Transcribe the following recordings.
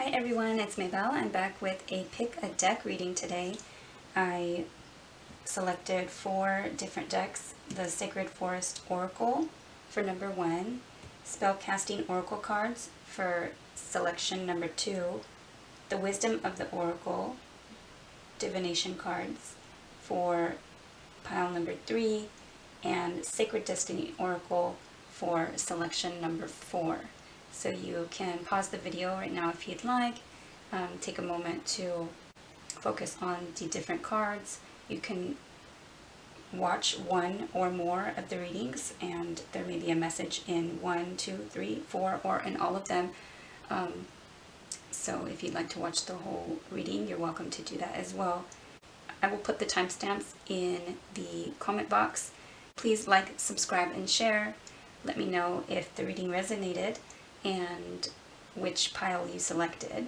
Hi everyone, it's Maybelle. I'm back with a pick a deck reading today. I selected 4 different decks: the Sacred Forest Oracle for number 1, Spellcasting Oracle cards for selection number 2, the Wisdom of the Oracle divination cards for pile number 3, and Sacred Destiny Oracle for selection number 4. So you can pause the video right now if you'd like, take a moment to focus on the different cards. You can watch one or more of the readings, and there may be a message in 1, 2, 3, 4, or in all of them. So if you'd like to watch the whole reading, you're welcome to do that as well. I will put the timestamps in the comment box. Please like, subscribe, and share. Let me know if the reading resonated and which pile you selected.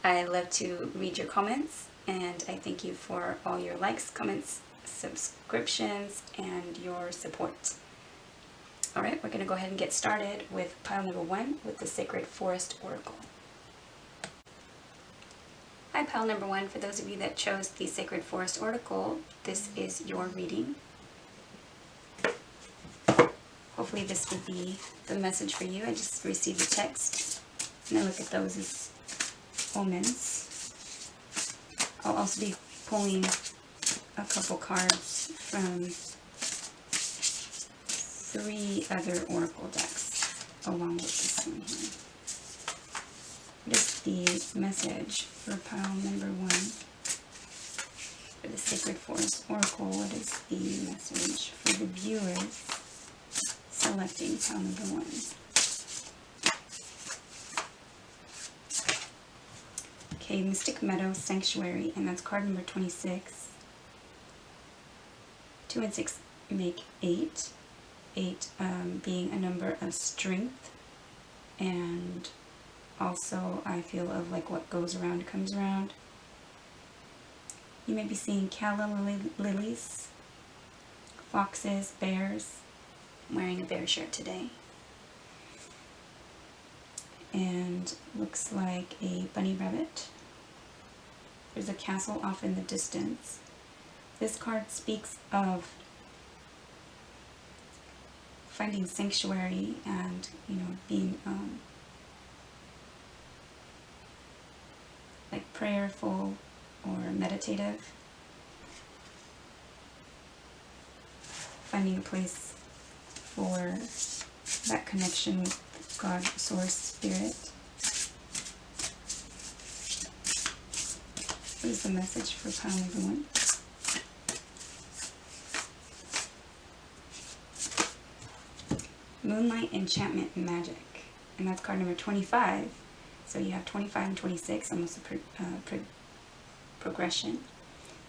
I love to read your comments, and I thank you for all your likes, comments, subscriptions, and your support. Alright, we're going to go ahead and get started with pile number 1 with the Sacred Forest Oracle. Hi, pile number 1. For those of you that chose the Sacred Forest Oracle, this is your reading. Hopefully this would be the message for you. I just received the text, and I look at those as omens. I'll also be pulling a couple cards from 3 other oracle decks along with this one here. What is the message for pile number 1 for the Sacred Forest Oracle? What is the message for the viewers selecting pile number 1? Okay, Mystic Meadow Sanctuary, and that's card number 26. 2 and 6 make 8. 8 being a number of strength, and also I feel of like what goes around comes around. You may be seeing calla lilies, foxes, bears. I'm wearing a bear shirt today. And looks like a bunny rabbit. There's a castle off in the distance. This card speaks of finding sanctuary and, being like prayerful or meditative. Finding a place for that connection with God, Source, Spirit. What is the message for pile number 1? Moonlight Enchantment Magic, and that's card number 25. So you have 25 and 26, almost a progression.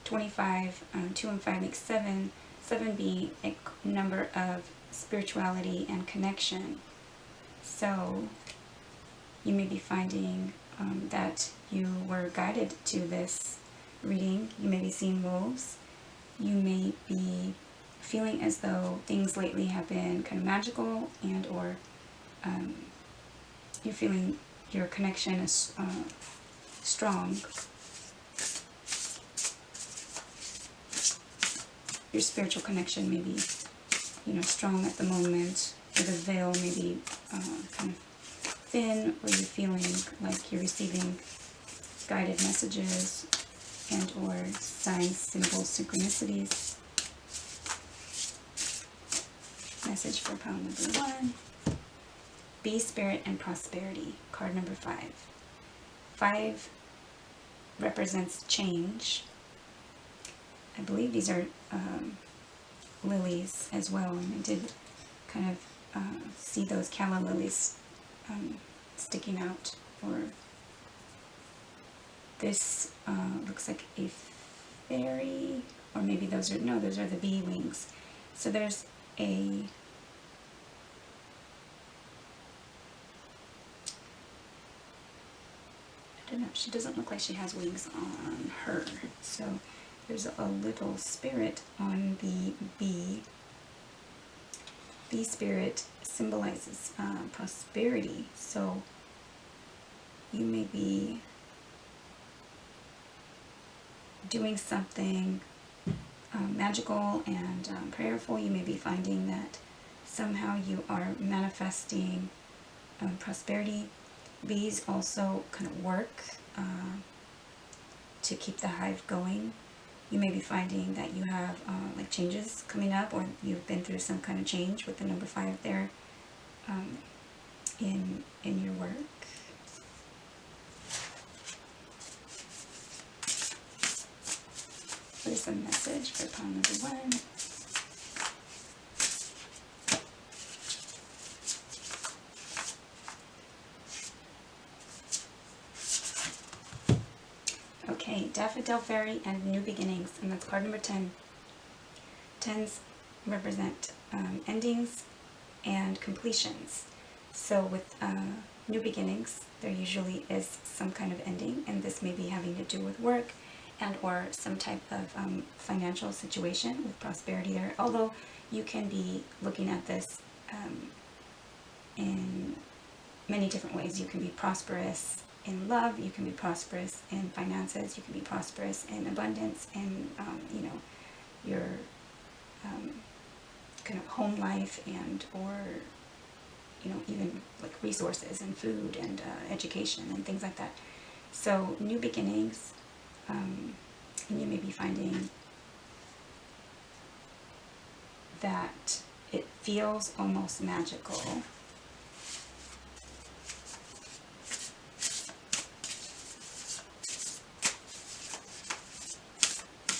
25, 2 and 5 make 7. 7 being a number of spirituality and connection. So you may be finding that you were guided to this reading. You may be seeing wolves. You may be feeling as though things lately have been kind of magical, and or you're feeling your connection is strong. Your spiritual connection may be, strong at the moment, or the veil may be kind of thin, or you're feeling like you're receiving guided messages and or signs, symbols, synchronicities. Message for pile number 1. Be Spirit and Prosperity, card number 5. 5 represents change. I believe these are lilies as well, and I did kind of see those calla lilies sticking out. Or this looks like a fairy, or maybe those are the bee wings. So there's a I don't know, she doesn't look like she has wings on her. So there's a little spirit on the bee. Bee spirit symbolizes prosperity. So you may be doing something magical and prayerful. You may be finding that somehow you are manifesting prosperity. Bees also kind of work to keep the hive going. You may be finding that you have like changes coming up, or you've been through some kind of change with the number 5 there in your work. What is the message for pile number 1? Okay, Daffodil Fairy and New Beginnings, and that's card number 10. 10s represent endings and completions. So with New Beginnings, there usually is some kind of ending, and this may be having to do with work and or some type of financial situation with prosperity there. Although you can be looking at this in many different ways. You can be prosperous in love, you can be prosperous in finances, you can be prosperous in abundance, and you know, your kind of home life, and or you know, even like resources and food and education and things like that. So new beginnings, and you may be finding that it feels almost magical.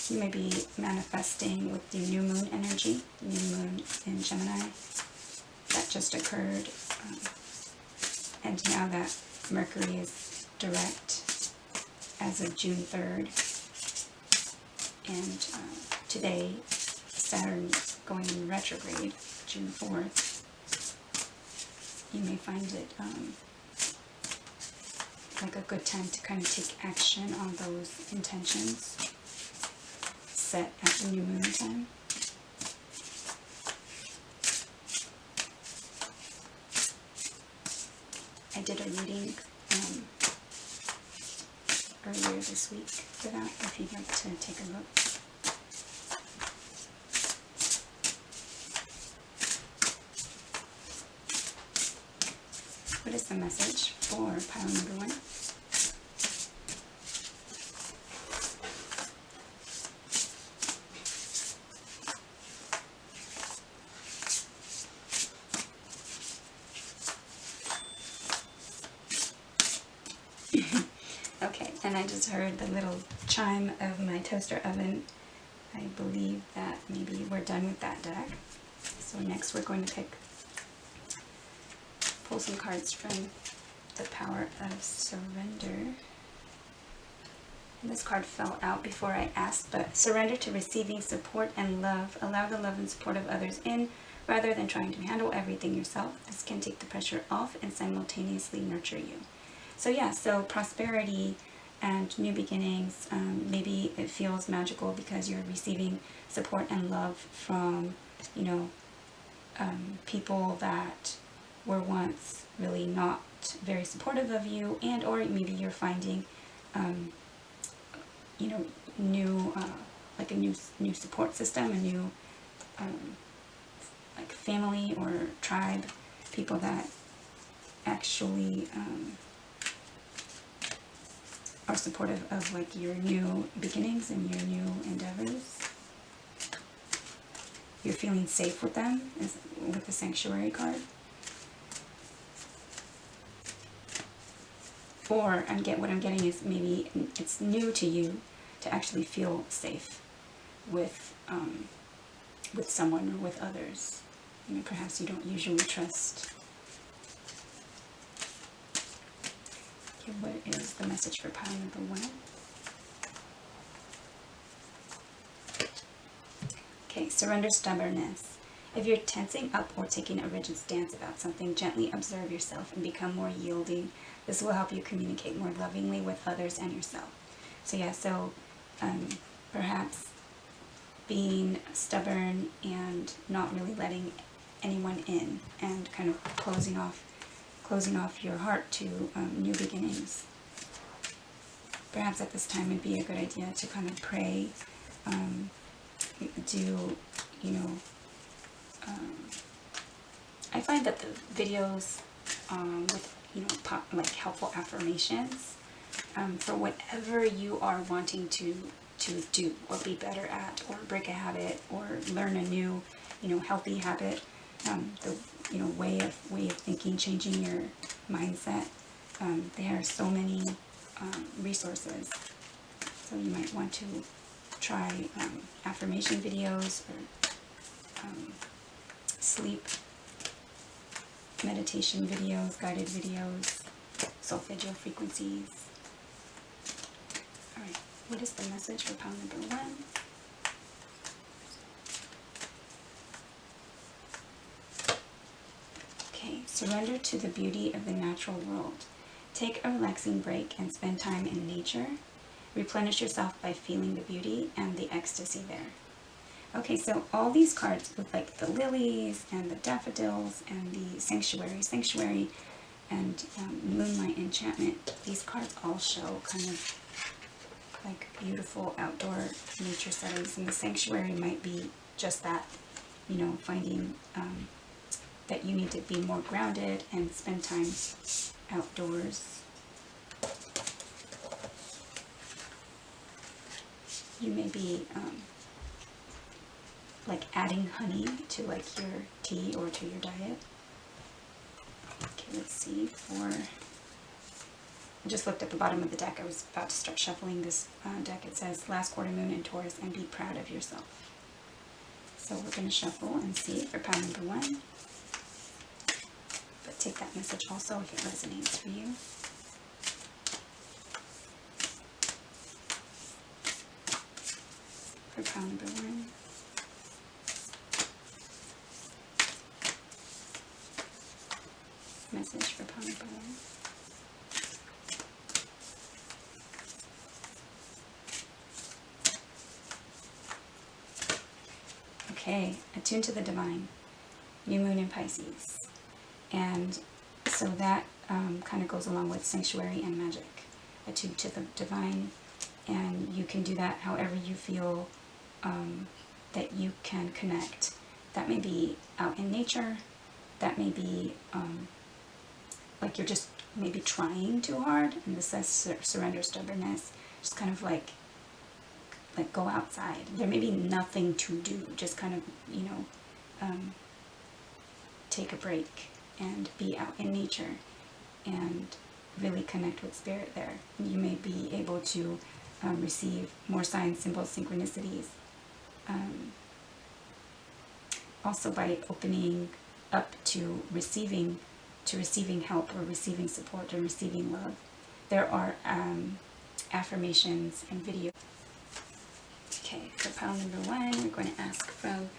You may be manifesting with the new moon energy, new moon in Gemini that just occurred, and now that Mercury is direct as of June 3rd, and today Saturn going in retrograde, June 4th. You may find it like a good time to kind of take action on those intentions set at the new moon time. I did a reading earlier this week for that, if you'd like to take a look. What is the message for pile number 1? Okay, and I just heard the little chime of my toaster oven. I believe that maybe we're done with that deck. So next we're going to pull some cards from the Power of Surrender. And this card fell out before I asked, but surrender to receiving support and love. Allow the love and support of others in rather than trying to handle everything yourself. This can take the pressure off and simultaneously nurture you. So yeah, so prosperity and new beginnings, maybe it feels magical because you're receiving support and love from, you know, people that were once really not very supportive of you, and or maybe you're finding, you know, new, like a new support system, a new, like family or tribe, people that actually are supportive of like your new beginnings and your new endeavors. You're feeling safe with them, with the Sanctuary card. Or what I'm getting is maybe it's new to you to actually feel safe with someone or with others. You know, perhaps you don't usually trust. Okay, what is the message for pile number 1? Okay, surrender stubbornness. If you're tensing up or taking a rigid stance about something, gently observe yourself and become more yielding. This will help you communicate more lovingly with others and yourself. So yeah, so perhaps being stubborn and not really letting anyone in, and kind of closing closing off your heart to new beginnings. Perhaps at this time it'd be a good idea to kind of pray, do, you know, I find that the videos with, you know, like helpful affirmations for whatever you are wanting to do or be better at, or break a habit, or learn a new, you know, healthy habit, the, you know, way of thinking, changing your mindset. There are so many resources. So you might want to try affirmation videos, or sleep meditation videos, guided videos, solfeggio frequencies. Alright, what is the message for pile number 1? Okay, surrender to the beauty of the natural world. Take a relaxing break and spend time in nature. Replenish yourself by feeling the beauty and the ecstasy there. Okay, so all these cards with like the lilies and the daffodils and the sanctuary and moonlight enchantment, these cards all show kind of like beautiful outdoor nature settings, and the sanctuary might be just that, you know, finding that you need to be more grounded and spend time outdoors. You may be like adding honey to like your tea or to your diet. Okay, let's see. I just looked at the bottom of the deck. I was about to start shuffling this deck. It says last quarter moon in Taurus and be proud of yourself. So we're going to shuffle and see for pile number 1. But take that message also if it resonates for you. For pile number 1. Message for pile number 1. Okay, attune to the divine. New moon in Pisces. And so that kind of goes along with sanctuary and magic. Attune to the divine, and you can do that however you feel that you can connect. That may be out in nature. That may be like you're just maybe trying too hard, and this says surrender stubbornness. Just kind of like go outside. There may be nothing to do. Just kind of, you know, take a break and be out in nature and really connect with spirit there. You may be able to receive more signs, symbols, synchronicities. Also by opening up to receiving help, or receiving support, or receiving love. There are affirmations and videos. Okay, for pile number 1, we're going to ask from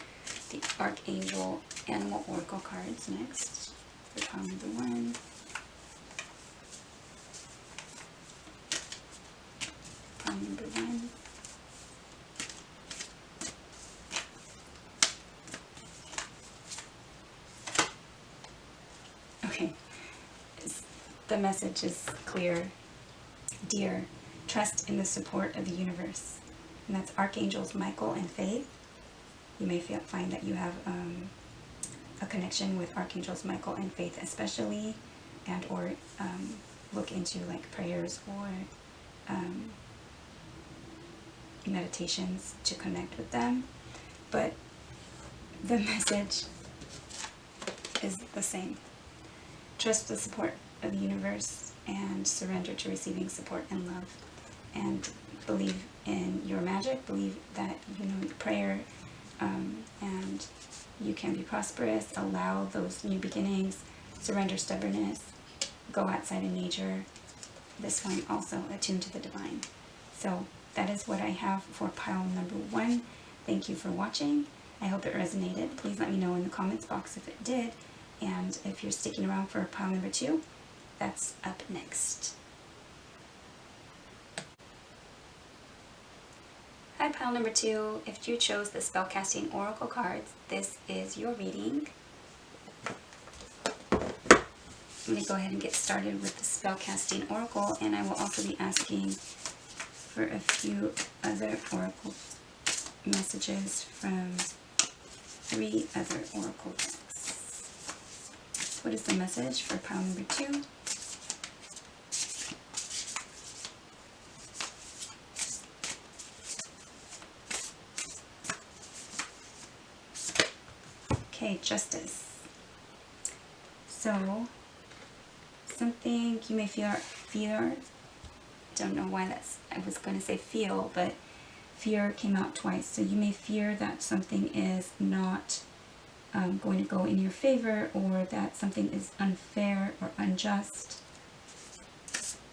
the Archangel Animal Oracle cards next. For pile number 1. Pile number 1. Okay, the message is clear. Dear, trust in the support of the universe. And that's Archangels Michael and Faith. You may find that you have a connection with Archangels Michael and Faith especially, and or look into like prayers or meditations to connect with them. But the message is the same. Trust the support of the universe and surrender to receiving support and love. And believe in your magic. Believe that, you know, prayer, and you can be prosperous. Allow those new beginnings. Surrender stubbornness. Go outside in nature. This one also attune to the divine. So that is what I have for pile number 1. Thank you for watching. I hope it resonated. Please let me know in the comments box if it did. And if you're sticking around for pile number 2, that's up next. Hi, pile number 2. If you chose the Spellcasting Oracle cards, this is your reading. let me go ahead and get started with the Spellcasting Oracle, and I will also be asking for a few other Oracle messages from 3 other Oracle decks. What is the message for pile number 2? Okay, Justice. So, something you may fear, don't know why I was going to say feel, but fear came out twice. So you may fear that something is not going to go in your favor, or that something is unfair or unjust.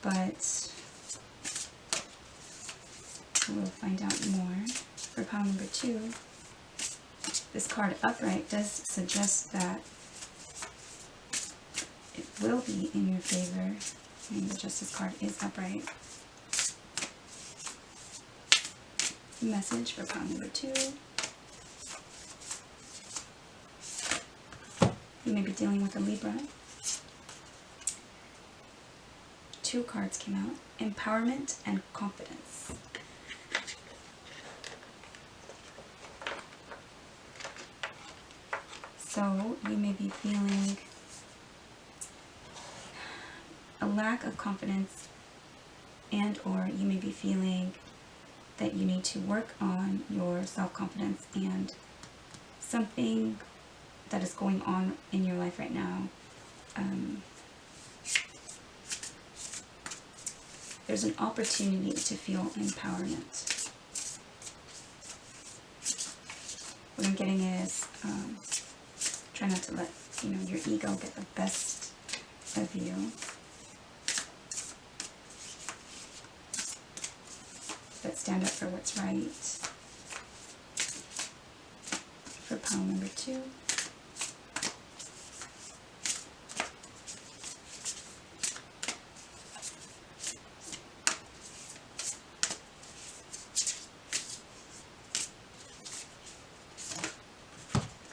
But we'll find out more. For pile number 2, this card upright does suggest that it will be in your favor, and the Justice card is upright. Message for pile number 2. You may be dealing with a Libra. 2 cards came out, Empowerment and Confidence. So you may be feeling a lack of confidence, and or you may be feeling that you need to work on your self-confidence, and something that is going on in your life right now. There's an opportunity to feel empowerment. What I'm getting is try not to let your ego get the best of you. But stand up for what's right. For pile number 2.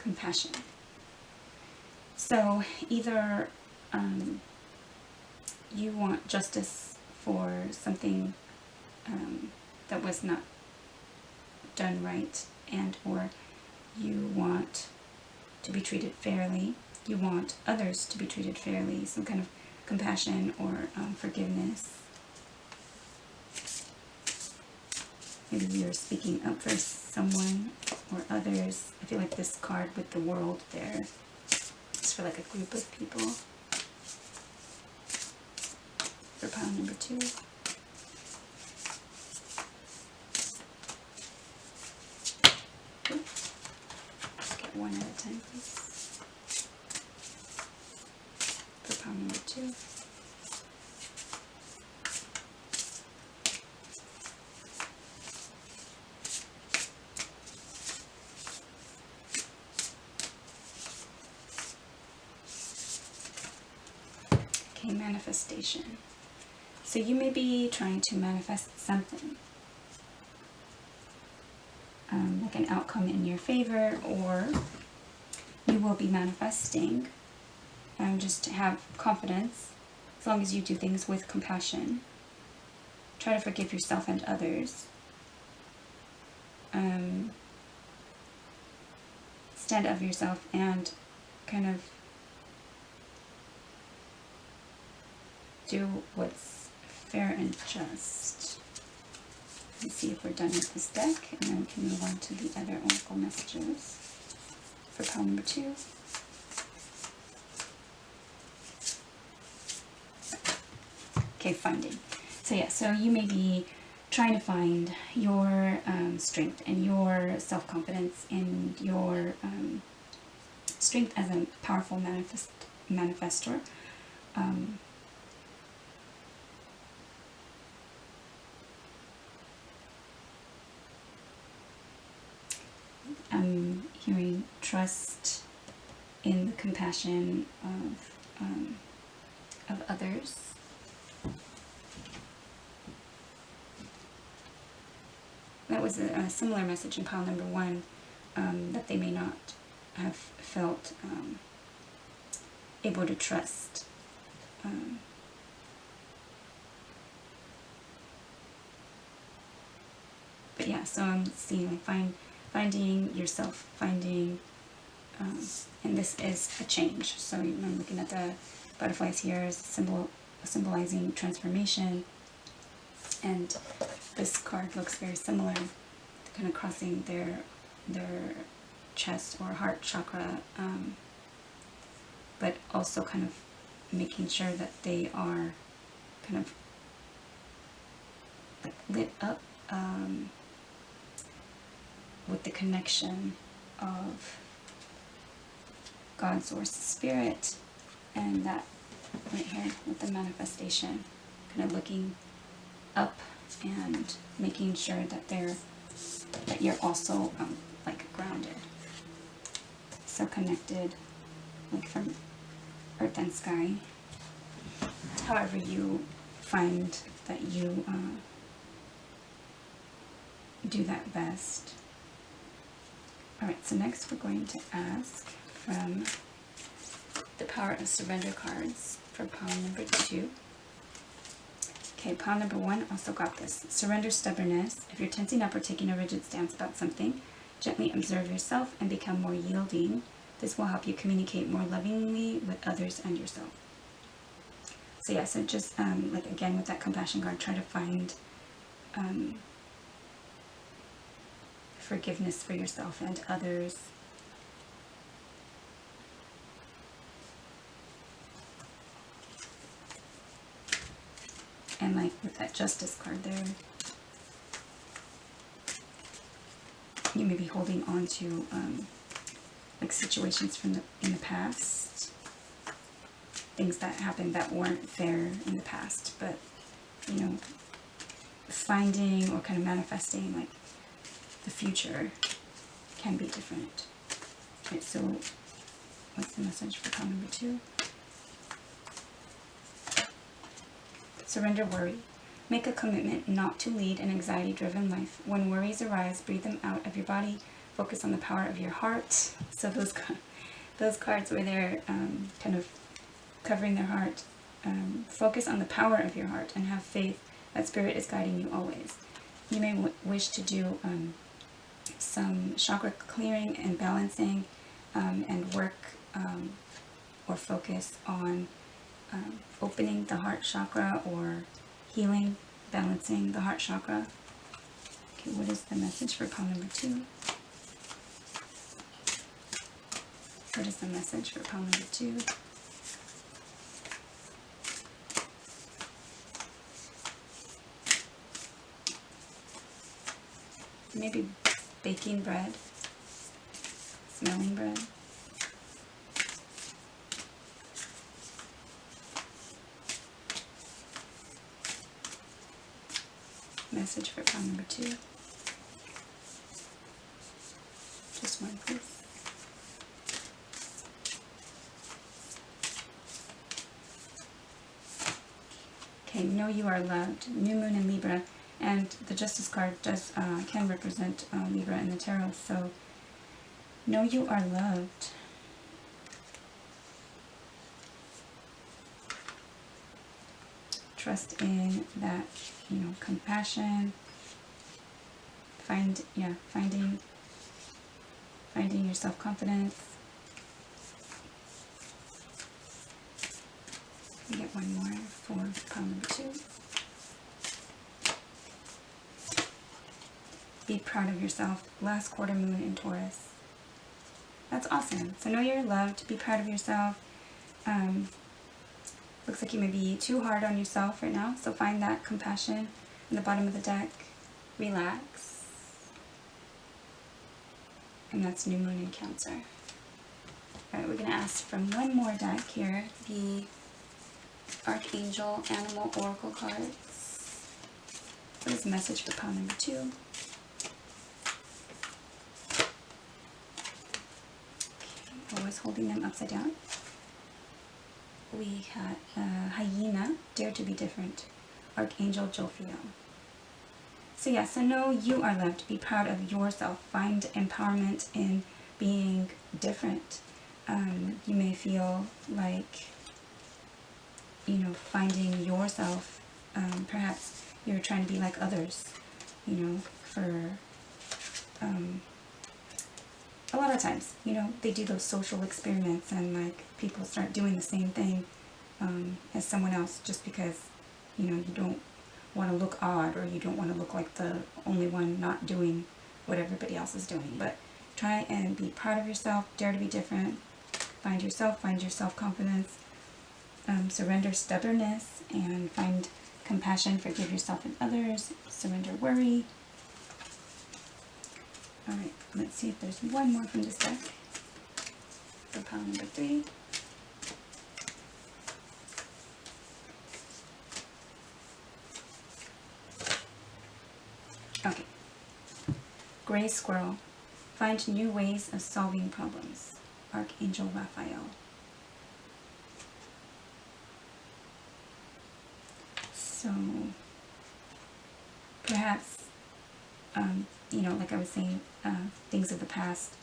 Compassion. So either you want justice for something that was not done right, and or you want to be treated fairly, you want others to be treated fairly, some kind of compassion or forgiveness. Maybe you're speaking up for someone or others. I feel like this card with the world there is for like a group of people. For pile number 2. Let's get one at a time, please. For pile number 2. Okay, manifestation. So you may be trying to manifest something, like an outcome in your favor, or you will be manifesting. Just to have confidence, as long as you do things with compassion. Try to forgive yourself and others. Stand up for yourself and kind of do what's fair and just. Let's see if we're done with this deck, and then we can move on to the other Oracle messages. For pile number 2. Okay, finding. So yeah, so you may be trying to find your strength and your self-confidence and your strength as a powerful manifestor. I'm hearing trust in the compassion of others. That was a similar message in pile number 1, that they may not have felt able to trust but yeah, so I'm seeing like finding yourself, finding, and this is a change. So I'm looking at the butterflies here as symbolizing transformation, and this card looks very similar, kind of crossing their chest or heart chakra, but also kind of making sure that they are kind of like lit up with the connection of God, source, spirit, and that right here with the manifestation, kind of looking up and making sure that you're also like grounded, so connected, like from earth and sky, however you find that you do that best. Alright, so next we're going to ask from the Power of Surrender cards for pile number 2. Okay, pile number 1 also got this. Surrender stubbornness. If you're tensing up or taking a rigid stance about something, gently observe yourself and become more yielding. This will help you communicate more lovingly with others and yourself. So yeah, so just like again with that compassion card, try to find forgiveness for yourself and others. And like with that Justice card there, you may be holding on to like situations from in the past, things that happened that weren't fair in the past, but you know, finding or kind of manifesting like the future can be different. Right, so what's the message for pile number 2? Surrender worry. Make a commitment not to lead an anxiety-driven life. When worries arise, breathe them out of your body. Focus on the power of your heart. So those cards where they're kind of covering their heart. Focus on the power of your heart and have faith that Spirit is guiding you always. You may wish to do some chakra clearing and balancing, and work or focus on opening the heart chakra or healing, balancing the heart chakra. Okay, what is the message for pile number 2? What is the message for pile number 2? Maybe baking bread, smelling bread. Message for pile number 2. Just one, please. Okay, know you are loved. New Moon in Libra, and the Justice card can represent Libra in the tarot. So know you are loved. Trust in that, you know, compassion. Finding your self-confidence. We get one more for pile number 2. Be proud of yourself. Last quarter moon in Taurus. That's awesome. So know you're loved. Be proud of yourself. Looks like you may be too hard on yourself right now. So find that compassion in the bottom of the deck. Relax. And that's New Moon in Cancer. Alright, we're going to ask from one more deck here. The Archangel Animal Oracle cards. What is the message for pile number 2? Always holding them upside down. We had Hyena, Dare to be Different, Archangel Jophiel. So yeah, so know you are loved. Be proud of yourself. Find empowerment in being different. You may feel like you know, finding yourself. Perhaps you're trying to be like others, you know, for a lot of times, you know, they do those social experiments and like people start doing the same thing as someone else just because, you know, you don't want to look odd or you don't want to look like the only one not doing what everybody else is doing. But try and be proud of yourself, dare to be different, find your self-confidence, surrender stubbornness, and find compassion, forgive yourself and others, surrender worry. Alright, let's see if there's one more from this deck for pile number 3. Okay. Gray Squirrel. Find new ways of solving problems. Archangel Raphael. So, perhaps, you know, like I was saying, things of the past.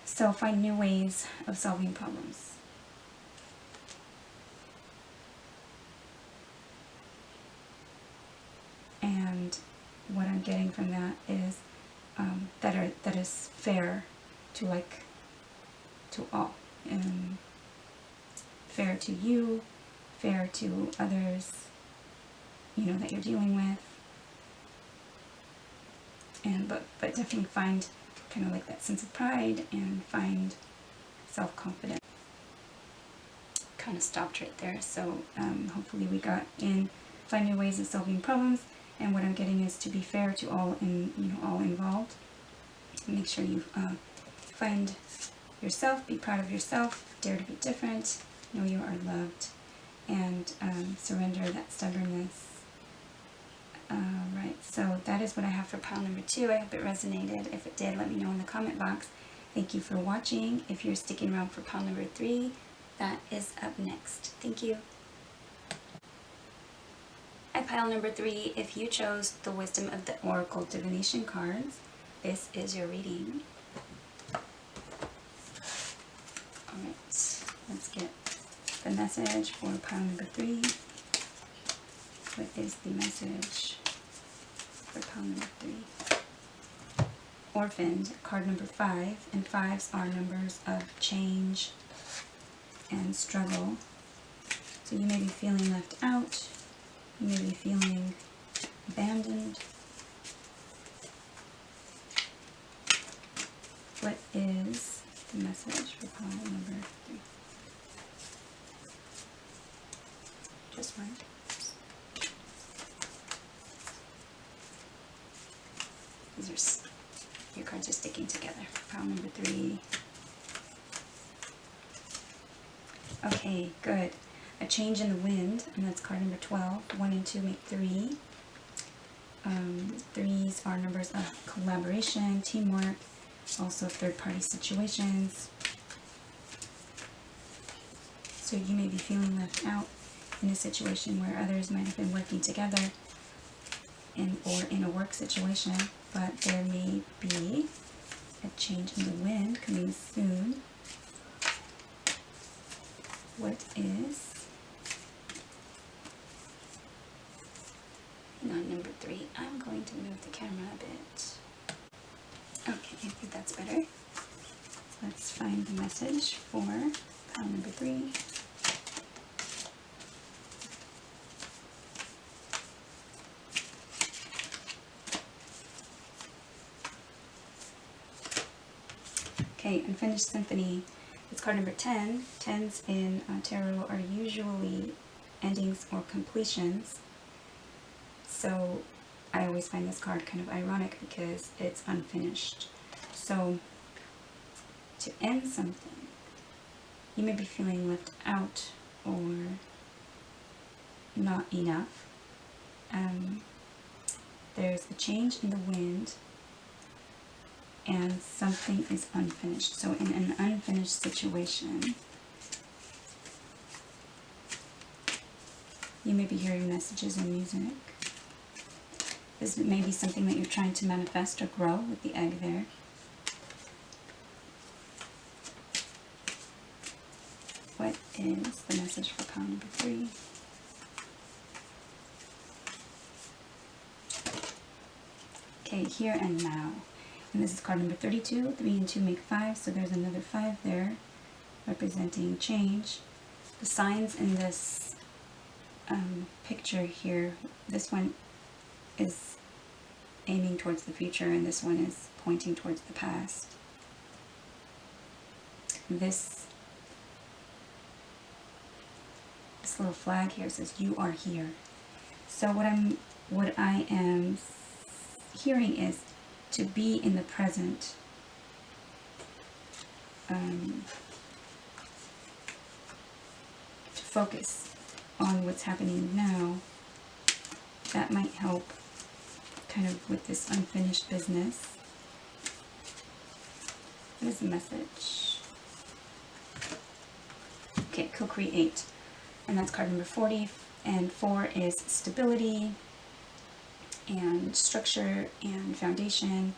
So find new ways of solving problems. And what I'm getting from that is that is fair to to all, and fair to you, fair to others, you know, that you're dealing with. And but definitely find kind of like that sense of pride and find self-confidence. Kind of stopped right there. So hopefully we got in find new ways of solving problems. And what I'm getting is to be fair to all all involved. Make sure you find yourself, be proud of yourself, dare to be different, know you are loved, and surrender that stubbornness. Alright, so that is what I have for pile number 2. I hope it resonated. If it did, let me know in the comment box. Thank you for watching. If you're sticking around for pile number 3, that is up next. Thank you. At pile number 3, if you chose the Wisdom of the Oracle Divination cards, this is your reading. Alright, let's get the message for pile number 3. What is the message for pile number 3? Orphaned, card number 5, and 5s are numbers of change and struggle. So you may be feeling left out, you may be feeling abandoned. What is the message for pile number 3? Just one. These are, your cards are sticking together. Pile number 3. Okay, good. A change in the wind, and that's card number 12. 1 and 2 make 3. 3s are numbers of collaboration, teamwork, also third-party situations. So you may be feeling left out in a situation where others might have been working together or in a work situation, but there may be a change in the wind coming soon. What is on number 3? I'm going to move the camera a bit. Okay, I think that's better. Let's find the message for pile number 3. Okay, Unfinished Symphony. It's card number 10. 10s in tarot are usually endings or completions. So I always find this card kind of ironic because it's unfinished. So to end something, you may be feeling left out or not enough. There's a change in the wind and something is unfinished. So in an unfinished situation, you may be hearing messages and music. This may be something that you're trying to manifest or grow with the egg there. What is the message for pile number 3? Okay, here and now. And this is card number 32. 3 and 2 make 5, so there's another 5 there, representing change. The signs in this picture here, this one is aiming towards the future, and this one is pointing towards the past. This little flag here says you are here. So what I am hearing is to be in the present, to focus on what's happening now. That might help kind of with this unfinished business. What is the message? Okay, co-create. And that's card number 40. And 4 is stability and structure and foundation.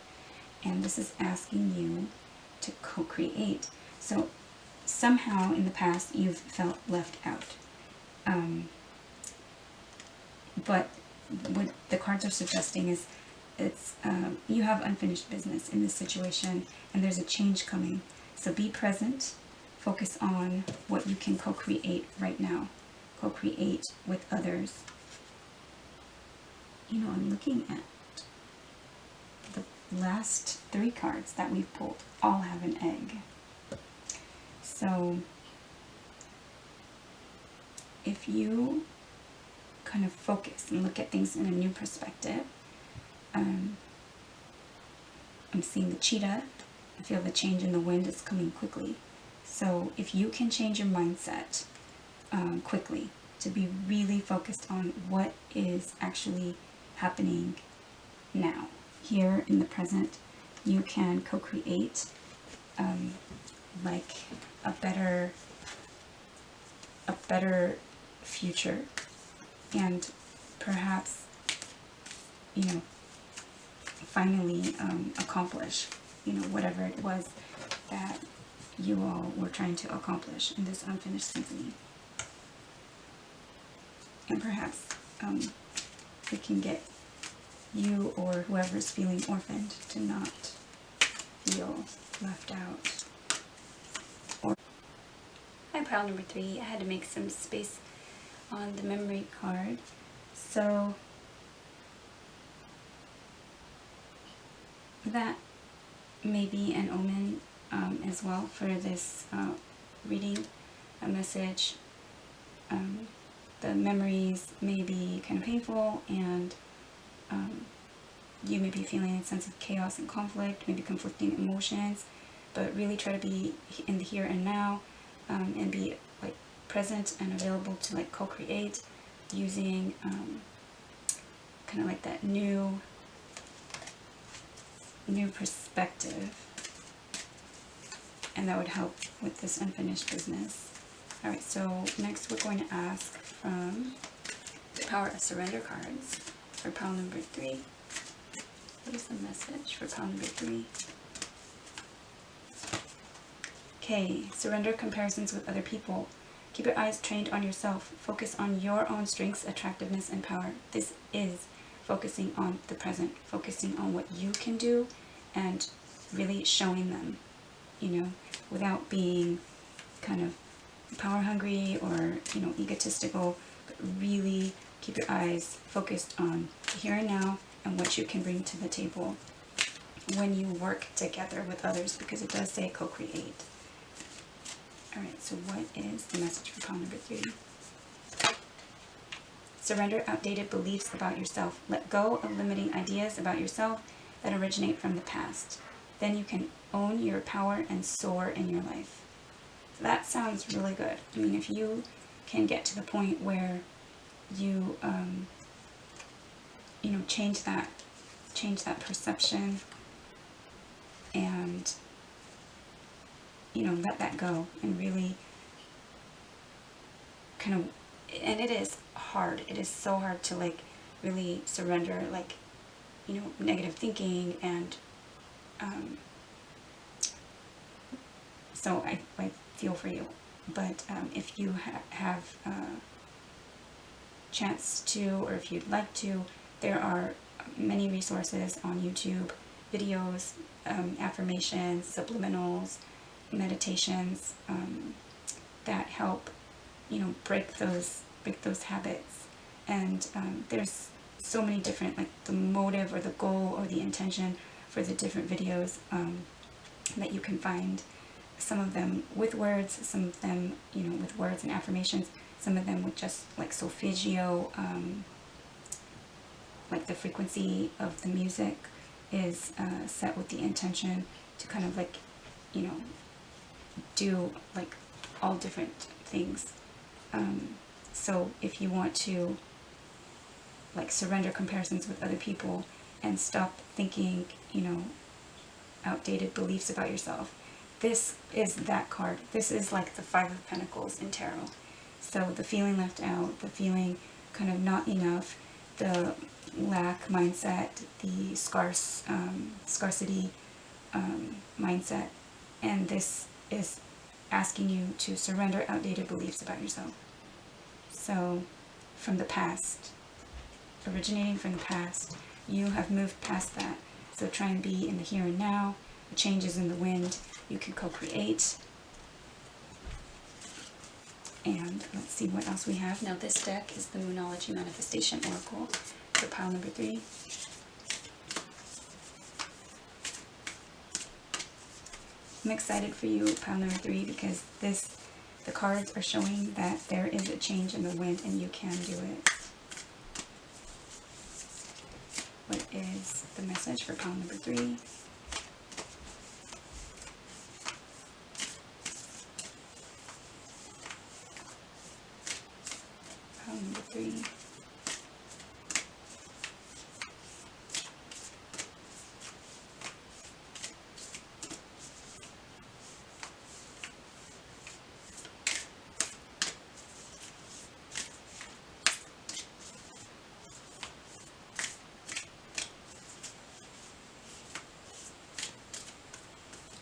And this is asking you to co-create. So somehow in the past you've felt left out. But what the cards are suggesting is you have unfinished business in this situation, and there's a change coming. So be present, focus on what you can co-create right now. Co-create with others. You know, I'm looking at the last 3 cards that we've pulled all have an egg. So if you kind of focus and look at things in a new perspective, I'm seeing the cheetah. I feel the change in the wind is coming quickly. So if you can change your mindset quickly to be really focused on what is actually happening now, here in the present, you can co-create like a better future, and perhaps, you know, finally accomplish, you know, whatever it was that you all were trying to accomplish in this unfinished symphony. And perhaps we can get you or whoever's feeling orphaned to not feel left out. Hi, pile number 3. I had to make some space on the memory card. So that may be an omen as well for this reading, a message. The memories may be kind of painful, and you may be feeling a sense of chaos and conflict, maybe conflicting emotions, but really try to be in the here and now, and be like present and available to like co-create using kind of like that new perspective, and that would help with this unfinished business. Alright, so next we're going to ask from the Power of Surrender cards for pile number 3. What is the message for pile number 3? Okay, surrender comparisons with other people. Keep your eyes trained on yourself. Focus on your own strengths, attractiveness, and power. This is focusing on the present, focusing on what you can do, and really showing them, you know, without being kind of power hungry or, you know, egotistical, but really keep your eyes focused on the here and now and what you can bring to the table when you work together with others, because it does say co-create. Alright, so what is the message for pile number 3? Surrender outdated beliefs about yourself. Let go of limiting ideas about yourself that originate from the past. Then you can own your power and soar in your life. So that sounds really good. I mean, if you can get to the point where you, you know, change that perception and, you know, let that go and really kind of, and it is hard. It is so hard to like really surrender, like, you know, negative thinking, and so I feel for you. but if you have a chance to, or if you'd like to, there are many resources on YouTube, videos, affirmations, subliminals, meditations that help, break those habits. And there's so many different, like the motive or the goal or the intention for the different videos that you can find. Some of them with words, some of them, with words and affirmations, some of them with just like solfeggio, like the frequency of the music is set with the intention to kind of like, do like all different things. So if you want to like surrender comparisons with other people and stop thinking, outdated beliefs about yourself, this is that card. This is like the Five of Pentacles in tarot. So the feeling left out, the feeling kind of not enough, the lack mindset, the scarcity mindset, and this is asking you to surrender outdated beliefs about yourself. So from the past, originating from the past, you have moved past that. So try and be in the here and now. The changes in the wind, you can co-create. And let's see what else we have. Now this deck is the Moonology Manifestation Oracle for pile number 3. I'm excited for you, pile number 3, because the cards are showing that there is a change in the wind and you can do it. What is the message for pile number 3? Pile number 3.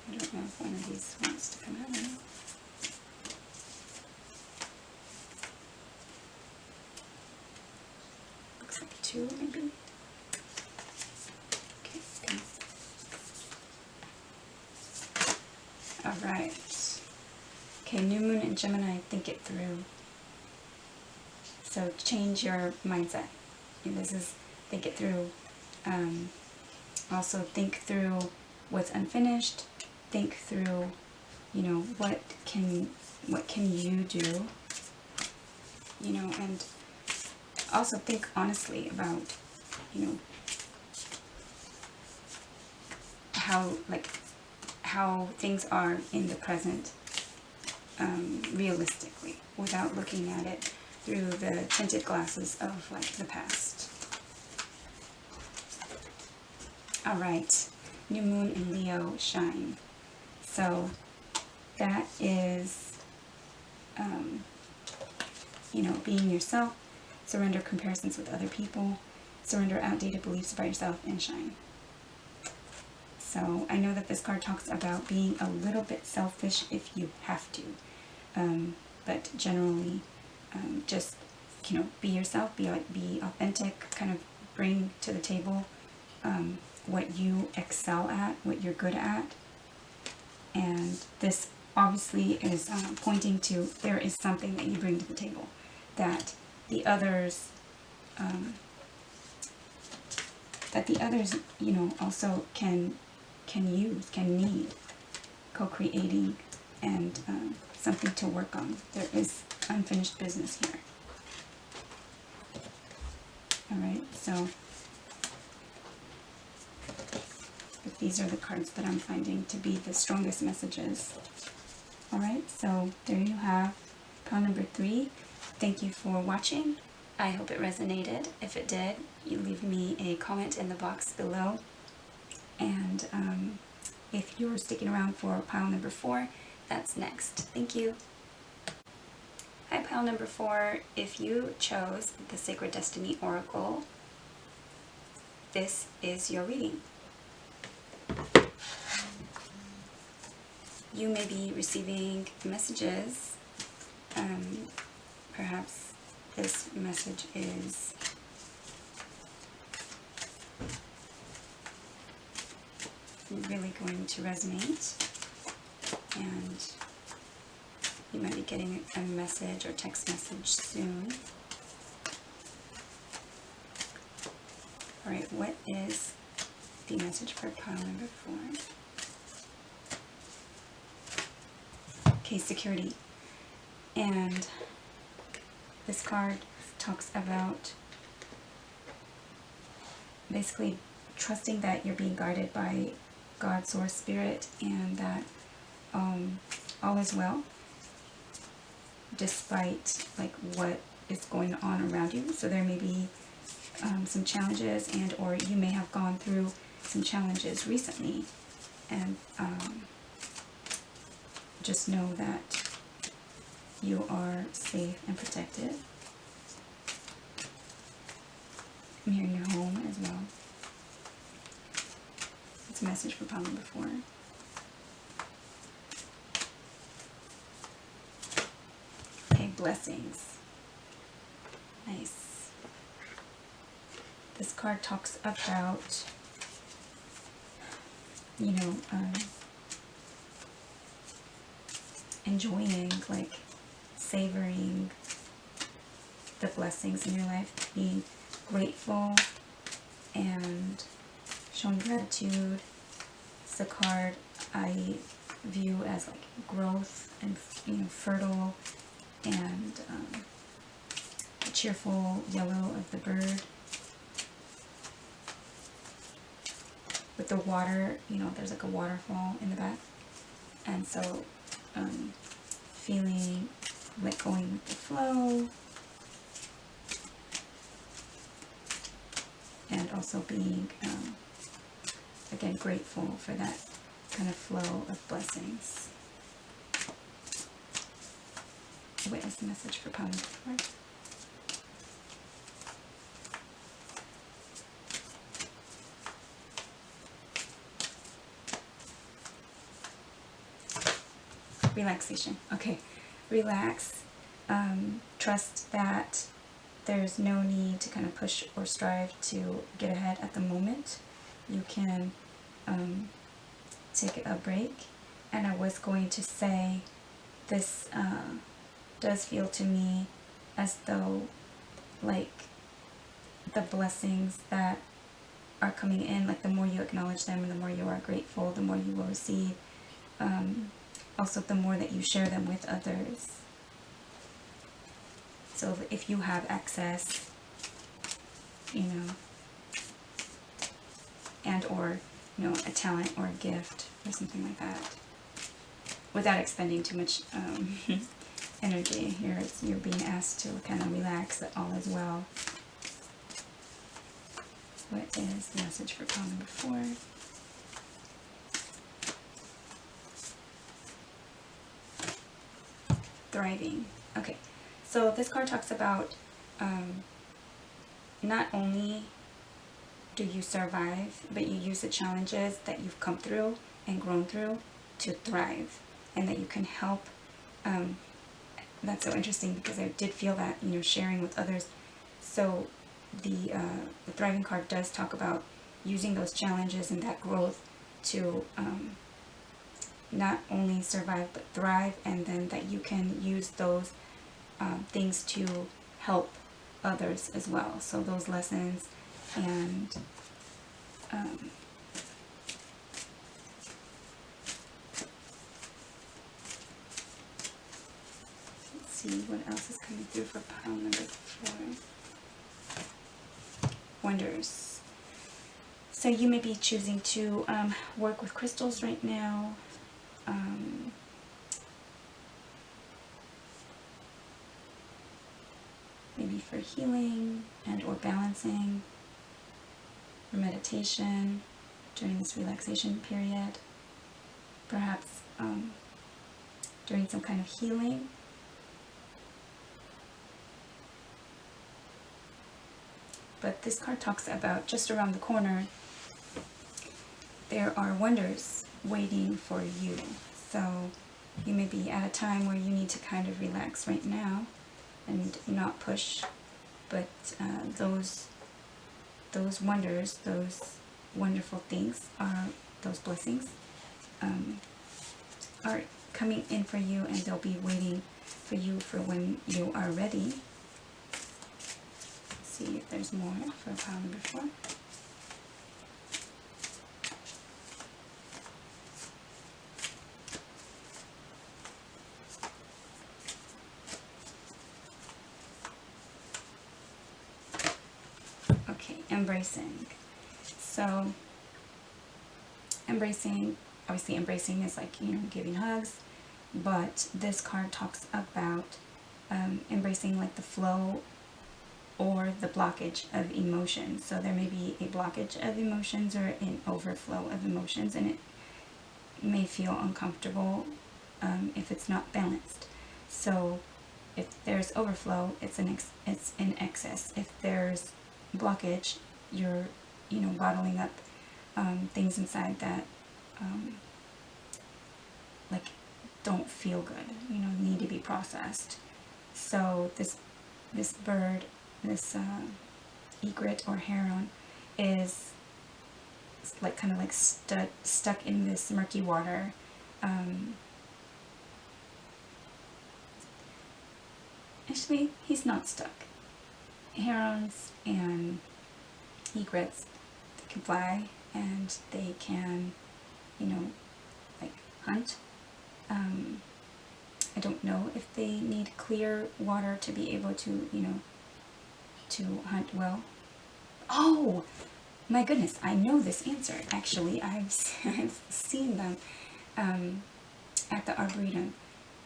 I don't know if one of these wants to come out or not. Looks like 2 maybe. Okay, come. Alright. Okay, new moon in Gemini, think it through. So change your mindset. This is think it through. Also think through what's unfinished. Think through, what can you do, and also think honestly about, how things are in the present, realistically, without looking at it through the tinted glasses of like the past. All right, new moon in Leo, shine. So that is, being yourself, surrender comparisons with other people, surrender outdated beliefs about yourself, and shine. So I know that this card talks about being a little bit selfish if you have to, but generally, just, be yourself, be authentic, kind of bring to the table what you excel at, what you're good at. And this obviously is pointing to there is something that you bring to the table that the others, also can use, can need, co-creating, and something to work on. There is unfinished business here. All right, so but these are the cards that I'm finding to be the strongest messages. All right, so there you have pile number 3. Thank you for watching. I hope it resonated. If it did, you leave me a comment in the box below. And if you're sticking around for pile number 4, that's next. Thank you. Hi, pile number 4. If you chose the Sacred Destiny Oracle, this is your reading. You may be receiving messages perhaps this message is really going to resonate, and you might be getting a message or text message soon. Alright, what is the message for pile number 4? Okay, security. And this card talks about basically trusting that you're being guided by God, Source, Spirit, and that all is well, despite like what is going on around you. So there may be some challenges, and or you may have gone through some challenges recently, and just know that you are safe and protected. I'm hearing your home as well. It's a message for pile number 4. Okay, blessings. Nice. This card talks about, you know, enjoying, like savoring the blessings in your life, being grateful and showing gratitude. It's a card I view as like growth and, you know, fertile, and the cheerful yellow of the bird. With the water, you know, there's like a waterfall in the back, and so feeling like going with the flow, and also being again grateful for that kind of flow of blessings. What is the message for pile number 4? Relaxation. Okay, relax. Trust that there's no need to kind of push or strive to get ahead at the moment. You can take a break. And I was going to say, this does feel to me as though like the blessings that are coming in, like the more you acknowledge them and the more you are grateful, the more you will receive. Also, the more that you share them with others. So if you have access, you know, and or, you know, a talent or a gift or something like that, without expending too much energy here, you're being asked to kind of relax, that all is well. What is the message for pile number 4? Thriving. Okay, so this card talks about not only do you survive, but you use the challenges that you've come through and grown through to thrive, and that you can help. That's so interesting, because I did feel that, you know, sharing with others. So the thriving card does talk about using those challenges and that growth to not only survive but thrive, and then that you can use those things to help others as well. So those lessons, and let's see what else is coming through for pile number 4. Wonders. So you may be choosing to work with crystals right now. Maybe for healing and or balancing, or meditation during this relaxation period. Perhaps doing some kind of healing. But this card talks about just around the corner, there are wonders waiting for you. So you may be at a time where you need to kind of relax right now and not push, but those wonders, those wonderful things, those blessings, are coming in for you, and they'll be waiting for you for when you are ready. Let's see if there's more for pile number 4. Okay, embracing. So embracing, obviously embracing is like, giving hugs, but this card talks about embracing like the flow or the blockage of emotions. So there may be a blockage of emotions or an overflow of emotions, and it may feel uncomfortable if it's not balanced. So if there's overflow, it's in excess. If there's blockage, you're bottling up things inside that like don't feel good, need to be processed. So this bird, this egret or heron, is like kind of like stuck in this murky water. Actually, he's not stuck. Herons and egrets, they can fly and they can, like hunt. I don't know if they need clear water to be able to, to hunt well. Oh, my goodness, I know this answer. Actually, I've seen them at the Arboretum.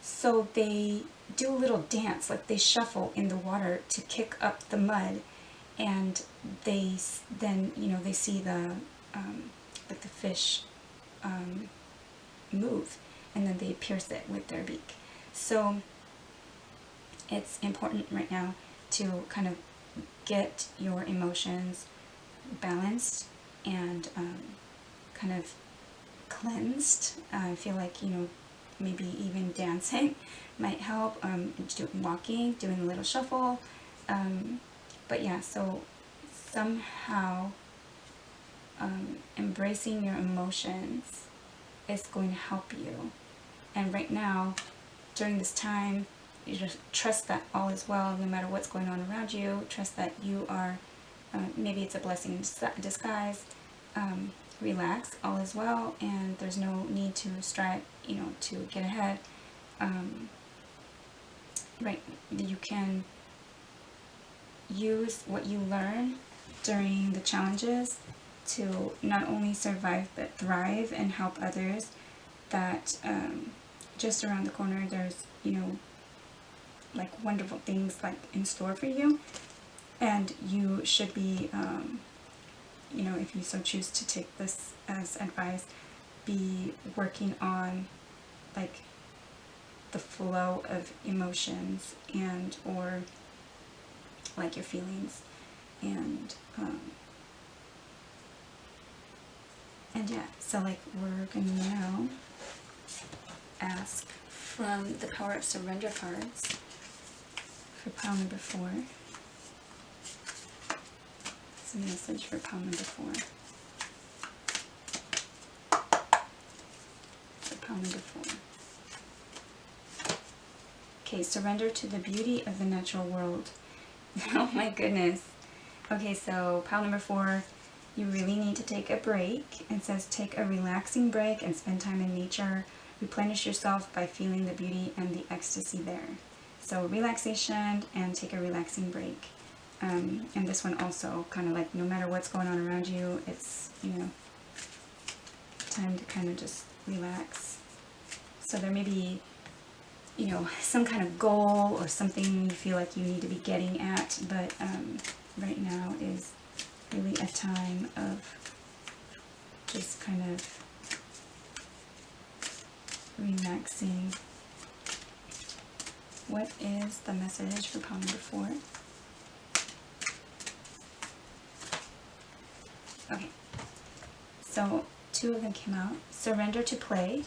So they do a little dance, like they shuffle in the water to kick up the mud, and they then, they see the like the fish move, and then they pierce it with their beak. So it's important right now to kind of get your emotions balanced and kind of cleansed. I feel like, maybe even dancing might help, walking, doing a little shuffle. But yeah, so somehow embracing your emotions is going to help you. And right now, during this time, you just trust that all is well, no matter what's going on around you. Trust that you are, maybe it's a blessing in disguise. Relax, all is well, and there's no need to strive, to get ahead. Right, you can use what you learn during the challenges to not only survive but thrive and help others. That just around the corner there's, like wonderful things like in store for you, and you should be, if you so choose to take this as advice, be working on like the flow of emotions and or like your feelings, and yeah, so like we're gonna now ask from the Power of Surrender cards for pile number 4. It's a message for pile number 4. For pile number 4. Okay, surrender to the beauty of the natural world. Oh my goodness. Okay, so pile number 4, you really need to take a break. It says take a relaxing break and spend time in nature. Replenish yourself by feeling the beauty and the ecstasy there. So relaxation and take a relaxing break. And this one also kind of like no matter what's going on around you, it's, time to kind of just relax. So there may be, some kind of goal or something you feel like you need to be getting at, but right now is really a time of just kind of relaxing. What is the message for pile number 4? Okay, so 2 of them came out. Surrender to play,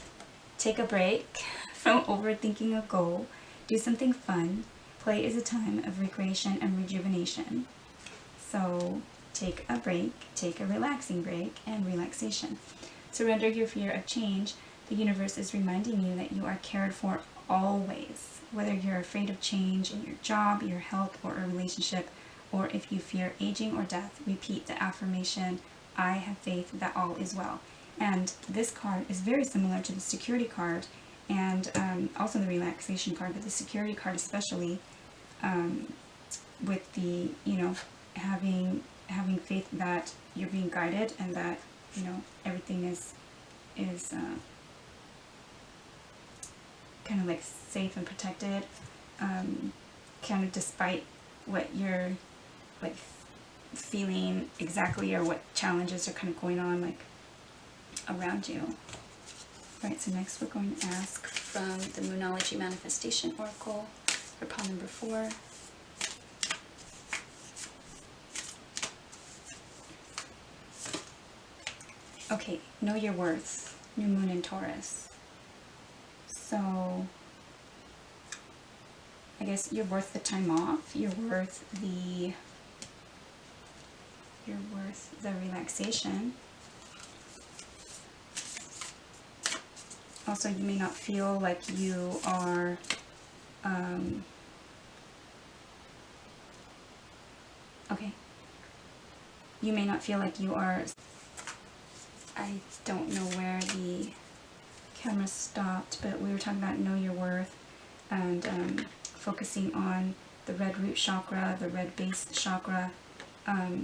take a break from overthinking a goal. Do something fun. Play is a time of recreation and rejuvenation. So take a break, take a relaxing break, and relaxation. Surrender your fear of change. The universe is reminding you that you are cared for always. Whether you're afraid of change in your job, your health, or a relationship, or if you fear aging or death, repeat the affirmation, I have faith that all is well. And this card is very similar to the security card and also the relaxation card, but the security card especially, with the, having faith that you're being guided and that, everything is kind of like safe and protected, kind of despite what you're like feeling exactly, or what challenges are kind of going on like around you. Alright, so next we're going to ask from the Moonology Manifestation Oracle for pile number 4. Okay, know your worth. New moon in Taurus. So I guess you're worth the time off. You're worth the relaxation. Also, you may not feel like you are you may not feel like you are, I don't know where the camera stopped, but we were talking about know your worth and focusing on the red root chakra, the red base chakra,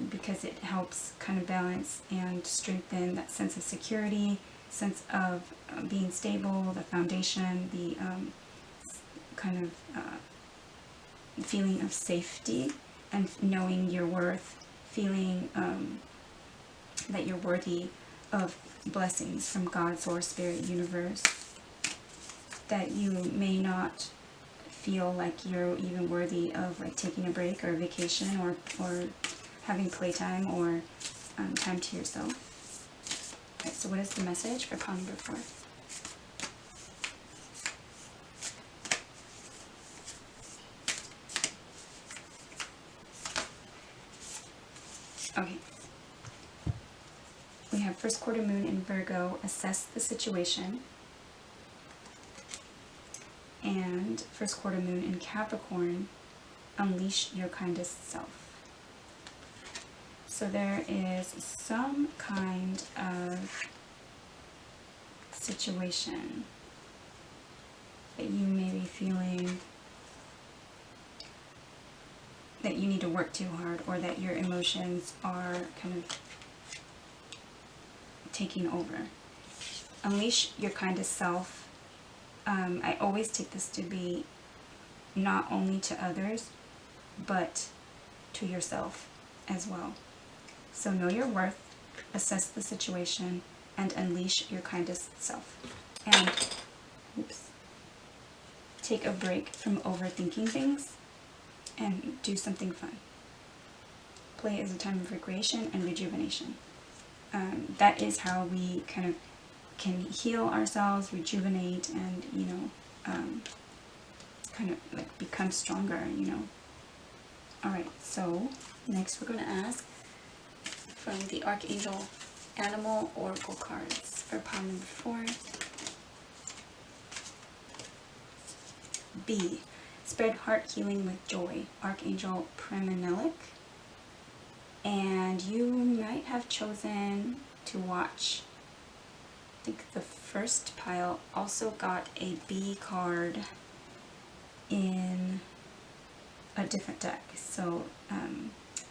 because it helps kind of balance and strengthen that sense of security, sense of being stable, the foundation, the kind of feeling of safety, and knowing your worth, feeling that you're worthy of blessings from God, Source, Spirit, Universe, that you may not feel like you're even worthy of like taking a break or a vacation or having playtime or time to yourself. Alright, so what is the message for pile number 4? Okay. We have first quarter moon in Virgo, assess the situation. And first quarter moon in Capricorn, unleash your kindest self. So there is some kind of situation that you may be feeling that you need to work too hard, or that your emotions are kind of taking over. Unleash your kindest self. I always take this to be not only to others, but to yourself as well. So know your worth, assess the situation, and unleash your kindest self. And take a break from overthinking things and do something fun. Play is a time of recreation and rejuvenation. That is how we kind of can heal ourselves, rejuvenate, and, kind of like become stronger, Alright, so next we're going to ask from the Archangel Animal Oracle cards for pile number 4. B. Spread heart healing with joy. Archangel Premenelik. And you might have chosen to watch. I think the first pile also got a B card in a different deck. So,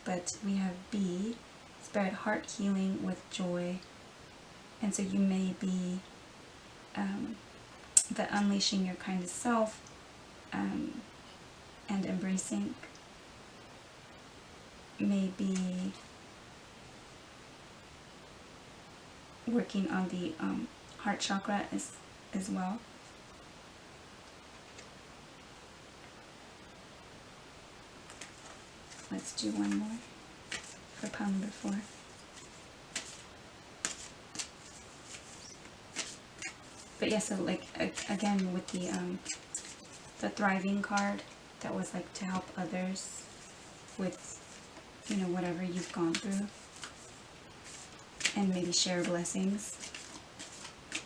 but we have B, spread heart healing with joy. And so you may be the unleashing your kindest self and embracing, maybe working on the heart chakra as well. Let's do one more for pile number 4. But But yeah, so like again with the thriving card, that was like to help others with, you know, whatever you've gone through, and maybe share blessings.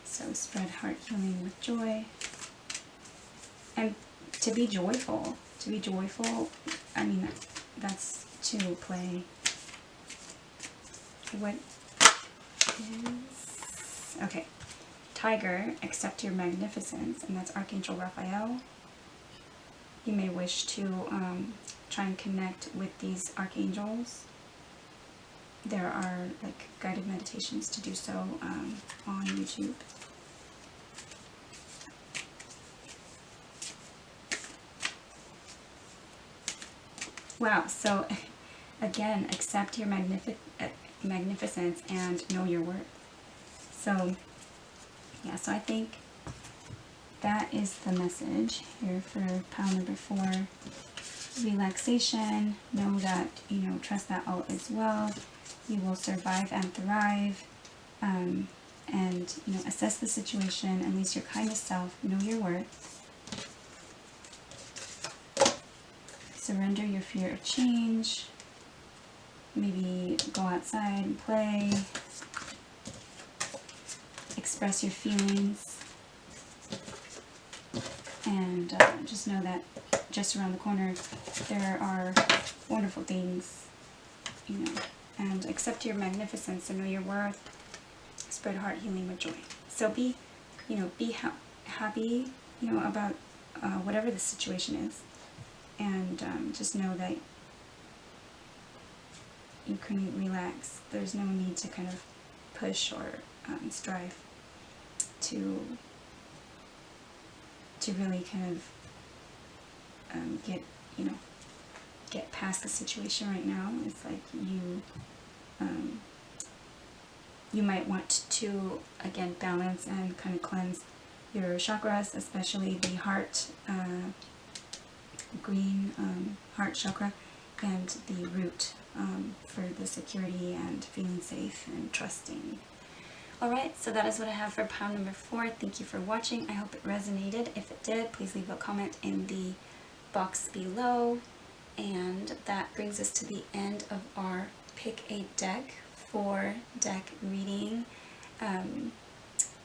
So spread heart healing with joy, and to be joyful. To be joyful, I mean, that's to play. What is... Okay. Tiger, accept your magnificence, and that's Archangel Raphael. You may wish to try and connect with these archangels. There are like guided meditations to do so on YouTube. Wow, so again, accept your magnificence and know your worth. So yeah, so I think that is the message here for pile number 4. Relaxation. Know that, you know, trust that all is well. You will survive and thrive. And, you know, assess the situation, unleash your kindest self, know your worth. Surrender your fear of change. Maybe go outside and play. Express your feelings. And just know that just around the corner there are wonderful things, you know, and accept your magnificence and know your worth. Spread heart healing with joy. So be, you know, be happy, you know, about whatever the situation is, and just know that you can relax. There's no need to kind of push or strive to really kind of get, you know, get past the situation right now. It's like you might want to, again, balance and kind of cleanse your chakras, especially the heart, green heart chakra, and the root for the security and feeling safe and trusting. Alright, so that is what I have for pile number 4. Thank you for watching. I hope it resonated. If it did, please leave a comment in the box below. And that brings us to the end of our Pick a Deck 4 deck reading.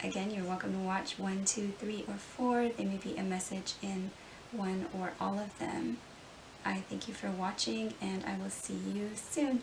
Again, you're welcome to watch 1, 2, 3, or 4. There may be a message in one or all of them. I thank you for watching, and I will see you soon.